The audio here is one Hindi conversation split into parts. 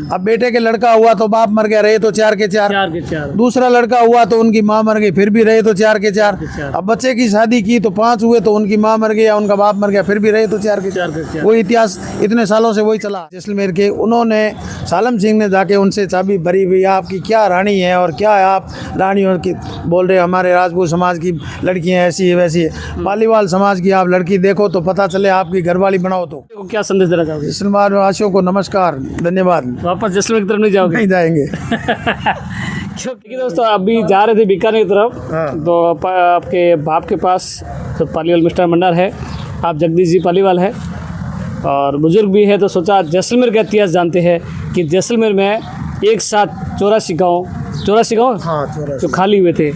अब बेटे के लड़का हुआ तो बाप मर गया, रहे तो चार के चार। दूसरा लड़का हुआ तो उनकी माँ मर गई, फिर भी रहे तो चार के चार। अब बच्चे की शादी की तो 5 हुए तो उनकी माँ मर गई या उनका बाप मर गया, फिर भी रहे तो चार के चार। वही इतिहास इतने सालों से वही चला। जैसलमेर के उन्होंने सालम सिंह ने जाके उनसे चाबी भरी, भैया आपकी क्या रानी है और क्या है आप रानियों की बोल रहे हमारे राजपूत समाज की लड़कियां ऐसी है वैसी है, पालीवाल समाज की आप लड़की देखो तो पता चले आपकी घरवाली बनाओ। तो क्या संदेश देना चाहोगे? जैसलमेर वासियों को नमस्कार, धन्यवाद। वापस जैसलमेर की तरफ नहीं जाओगे? नहीं जाएंगे। क्योंकि दोस्तों अभी जा रहे थे बीकानेर की तरफ, तो आपके बाप के पास तो पालीवाल मिष्ठान भंडार है, आप जगदीश जी पालीवाल है और बुजुर्ग भी है, तो सोचा जैसलमेर का इतिहास जानते हैं कि जैसलमेर में एक साथ 84 गाँव जो खाली हुए थे।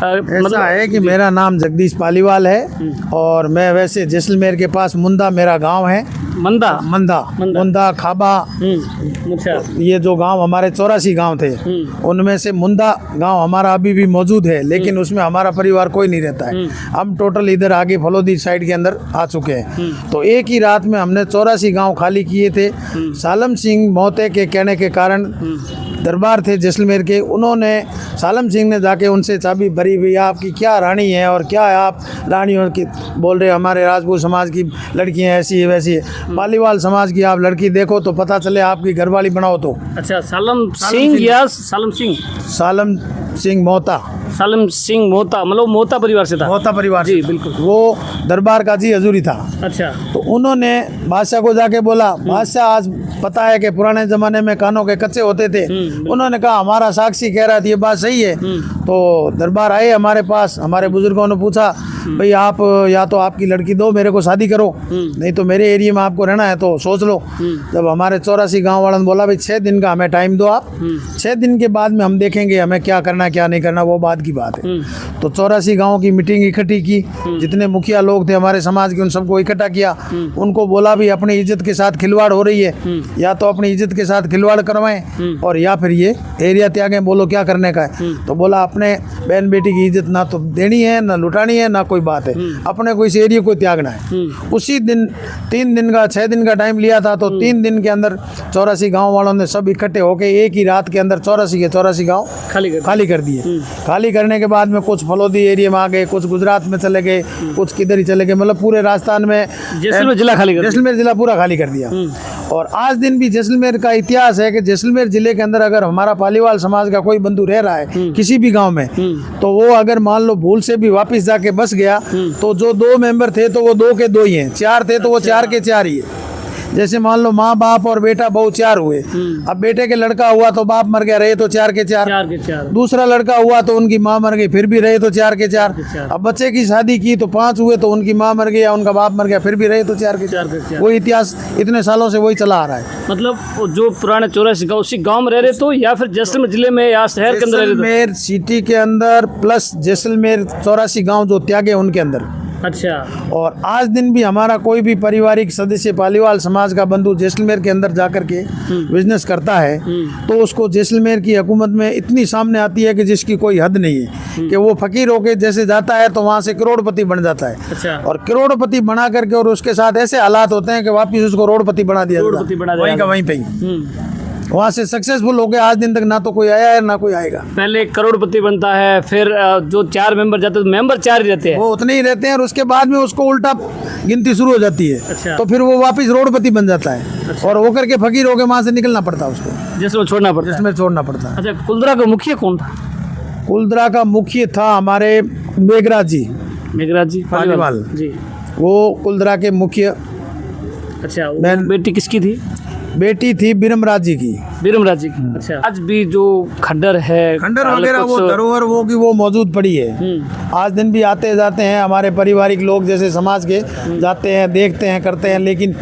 ऐसा है कि मेरा नाम जगदीश पालीवाल है और मैं वैसे जैसलमेर के पास मुंदा मेरा गांव है। मुंदा खाबा, अच्छा। ये जो गांव हमारे 84 गांव थे उनमें से मुंदा गांव हमारा अभी भी मौजूद है, लेकिन उसमें हमारा परिवार कोई नहीं रहता है। हम टोटल इधर आगे फलोदी साइड के अंदर आ चुके हैं। तो एक ही रात में हमने 84 गांव खाली किए थे। सालम सिंह मोते के कहने के कारण दरबार थे जैसलमेर के, उन्होंने सालम सिंह ने जाके उनसे चाबी भरी, भैया आपकी क्या रानी है और क्या है आप रानियों की बोल रहे हमारे राजपूत समाज की लड़कियां ऐसी है वैसी है, पालीवाल समाज की आप लड़की देखो तो पता चले आपकी घरवाली बनाओ। तो अच्छा, सालम सिंह या सालम सिंह मोता मतलब मोता परिवार से था। मोता परिवार जी बिल्कुल। वो दरबार का जी हजूरी था। अच्छा। तो उन्होंने बादशाह को जाके बोला, बादशाह आज पता है कि पुराने ज़माने में कानों के कच्चे होते थे। उन्होंने कहा हमारा साक्षी कह रहा था ये बात सही है। तो दरबार आए हमारे पास, हमारे बुजुर्गों ने पूछा भाई आप या तो आपकी लड़की दो मेरे को शादी करो, नहीं तो मेरे एरिया में आपको रहना है तो सोच लो। जब हमारे 84 गाँव वालों ने बोला भाई 6 दिन का हमें टाइम दो आप, 6 दिन के बाद में हम देखेंगे हमें क्या करना क्या नहीं करना, वो बात की बात है। तो 84 गाँव की मीटिंग इकट्ठी की, जितने मुखिया लोग थे हमारे समाज के उन सबको इकट्ठा किया। उनको बोला भी अपनी इज्जत के साथ खिलवाड़ हो रही है, या तो अपनी इज्जत के साथ खिलवाड़ करवाएं और या फिर ये एरिया त्यागें, बोलो क्या करने का है। तो बोला अपने बहन बेटी की इज्जत ना तो देनी है ना लुटानी है ना कोई बात है, अपने को इस एरिया को त्यागना है। उसी दिन 3 दिन का 6 दिन का टाइम लिया था, तो 3 दिन के अंदर 84 गाँव वालों ने सब इकट्ठे होकर एक ही रात के अंदर 84 के 84 गाँव खाली कर दिए। खाली करने के बाद में कुछ फलोदी एरिया में आ गए, कुछ गुजरात में चले गए, कुछ किधर ही चले गए, मतलब पूरे राजस्थान में जैसलमेर जिला पूरा खाली कर दिया। और आज दिन भी जैसलमेर का इतिहास है कि जैसलमेर जिले के अंदर अगर हमारा पालीवाल समाज का कोई बंधु रह रहा है किसी भी गांव में, तो वो अगर मान लो भूल से भी वापस जाके बस गया तो जो 2 मेंबर थे तो वो 2 के 2 ही हैं, 4 थे तो वो 4 के 4 ही है। जैसे मान लो माँ बाप और बेटा बहू 4 हुए, अब बेटे के लड़का हुआ तो बाप मर गया, रहे तो 4 के 4। दूसरा लड़का हुआ तो उनकी माँ मर गई, फिर भी रहे तो 4 के 4। अब बच्चे की शादी की तो 5 हुए तो उनकी माँ मर गई या उनका बाप मर गया, फिर भी रहे तो 4 के 4। वही इतिहास इतने सालों से वही चला आ रहा है। मतलब जो पुराने 84 गाँव उसी गाँव में रह रहे तो, या फिर जैसलमेर जिले में या शहर के अंदर रह रहे? जैसलमेर सिटी के अंदर प्लस जैसलमेर 84 गाँव जो त्यागे उनके अंदर। अच्छा। और आज दिन भी हमारा कोई भी पारिवारिक सदस्य पालीवाल समाज का बंधु जैसलमेर के अंदर जाकर के बिजनेस करता है तो उसको जैसलमेर की हुकूमत में इतनी सामने आती है कि जिसकी कोई हद नहीं है, कि वो फकीर होके जैसे जाता है तो वहाँ से करोड़पति बन जाता है। अच्छा। और करोड़पति बना करके और उसके साथ ऐसे हालात होते हैं कि वापिस उसको रोडपति बना दिया जाता है, वहीं का वहीं पे ही। वहाँ से सक्सेसफुल हो गया, आज दिन तक ना तो कोई आया है ना कोई आएगा। पहले करोड़पति बनता है, फिर जो 4 मेंबर जाते हैं तो मेंबर 4 ही रहते हैं, वो उतने ही रहते हैं, और उसके बाद में उसको उल्टा गिनती शुरू हो जाती है। अच्छा। तो फिर वो वापस रोडपति बन जाता है। अच्छा। और होकर के फकीर होकर वहाँ से निकलना पड़ता है उसको, जिसमें छोड़ना पड़ता है। अच्छा, कुलदरा का मुखिया कौन था? कुलदरा का मुखिया था हमारे मेघराज जी पालीवाल जी, वो कुलदरा के मुखिया। अच्छा, बेटी किसकी थी? बेटी थी बिरमराज जी की। अच्छा। आज भी जो खंडर वगैरह वो धरोहर वो की वो मौजूद पड़ी है। आज दिन भी आते जाते हैं हमारे पारिवारिक लोग जैसे समाज के जाते हैं, देखते हैं, करते हैं, लेकिन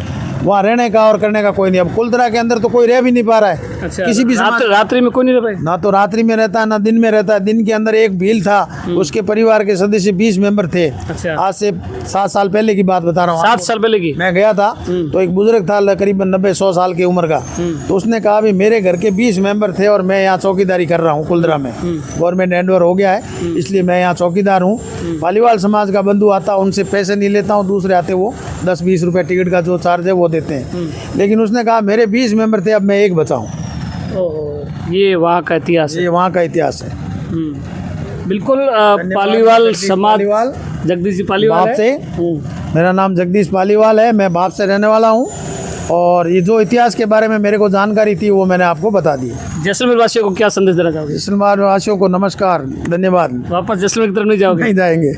वहाँ रहने का और करने का कोई नहीं। अब कुलदरा के अंदर तो कोई रह भी नहीं पा रहा है। अच्छा, किसी भी रात्रि में कोई नहीं रह पाए, ना तो रात्रि में रहता है ना दिन में रहता है। दिन के अंदर एक भील था, उसके परिवार के सदस्य 20 मेंबर थे। अच्छा। आज से 7 साल पहले की बात बता रहा हूँ। 7 साल पहले की मैं गया था तो एक बुजुर्ग था करीबन 90-100 साल की उम्र का, तो उसने कहा भी मेरे घर के 20 मेंबर थे और मैं यहाँ चौकीदारी कर रहा हूँ कुलदरा में। गवर्नमेंट हैंडओवर हो गया है इसलिए मैं यहाँ चौकीदार हूँ। पालीवाल समाज का बंधु आता उनसे पैसे नहीं लेता हूँ, दूसरे आते वो 10-20 रुपये टिकट का जो चार्ज है वो देते हैं। लेकिन उसने कहा मेरे 20 मेंबर थे, अब मैं एक बचाऊँ। ओह, ये वहाँ का इतिहास है। ये वहाँ का इतिहास है। बिल्कुल पालीवाल समाज पालीवाल जगदीश जी पालीवाल बाप है। से मेरा नाम जगदीश पालीवाल है, मैं बाप से रहने वाला हूँ और ये जो इतिहास के बारे में मेरे को जानकारी थी वो मैंने आपको बता दी। जैसलमेर वासियों को क्या संदेश देना चाहोगे? जैसलमेर वासियों को नमस्कार, धन्यवाद। वापस जैसलमेर की तरफ नहीं जाओगे? नहीं जाएंगे।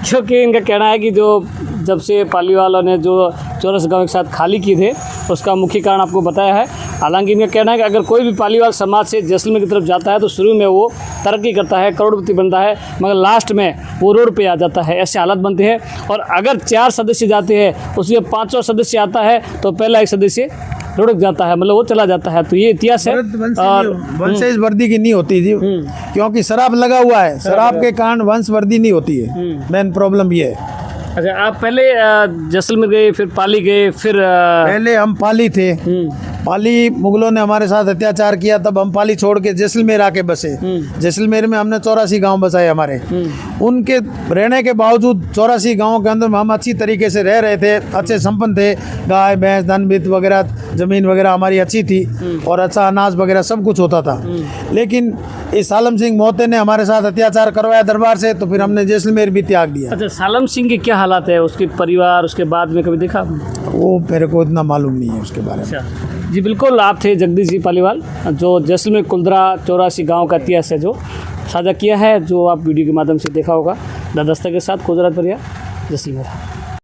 क्योंकि इनका कहना है कि जो जब से पालीवालों ने जो चौरस गांव के साथ खाली किए थे उसका मुख्य कारण आपको बताया है। हालांकि इनका कहना है कि अगर कोई भी पालीवाल समाज से जैसलमेर की तरफ जाता है तो शुरू में वो तरक्की करता है, करोड़पति बनता है, मगर लास्ट में वो रोड पे आ जाता है, ऐसे हालत बनते हैं। और अगर 4 सदस्य जाते हैं उसमें 5वां सदस्य आता है तो पहला एक सदस्य लुढ़क जाता है, मतलब वो चला जाता है। तो ये इतिहास है। और वंशज वर्दी की नहीं होती जी, क्योंकि शराब लगा हुआ है, शराब के कारण वंश वर्दी नहीं होती है। मेन प्रॉब्लम ये है। अच्छा, आप पहले जैसलमेर गए, फिर पाली गए, फिर पहले हम पाली थे। पाली मुगलों ने हमारे साथ अत्याचार किया, तब हम पाली छोड़ के जैसलमेर आके बसे। जैसलमेर में हमने 84 गांव बसाए हमारे। उनके रहने के बावजूद 84 गांवों के अंदर हम अच्छी तरीके से रह रहे थे, अच्छे संपन्न थे। गाय भैंस धन वित्त वगैरह, ज़मीन वगैरह हमारी अच्छी थी और अच्छा अनाज वगैरह सब कुछ होता था। लेकिन इस सालम सिंह मोहते ने हमारे साथ अत्याचार करवाया दरबार से, तो फिर हमने जैसलमेर भी त्याग दिया। अच्छा, सालम सिंह के क्या हालात है, उसके परिवार, उसके बाद में कभी देखा आपने? वो मेरे को इतना मालूम नहीं है उसके बारे में। अच्छा जी, बिल्कुल। आप थे जगदीश जी पालीवाल, जो जैसलमेर कुलदरा 84 गांव का इतिहास है जो साझा किया है, जो आप वीडियो के माध्यम से देखा होगा। दादस्ता के साथ खुजरात परिया, जैसलमेर।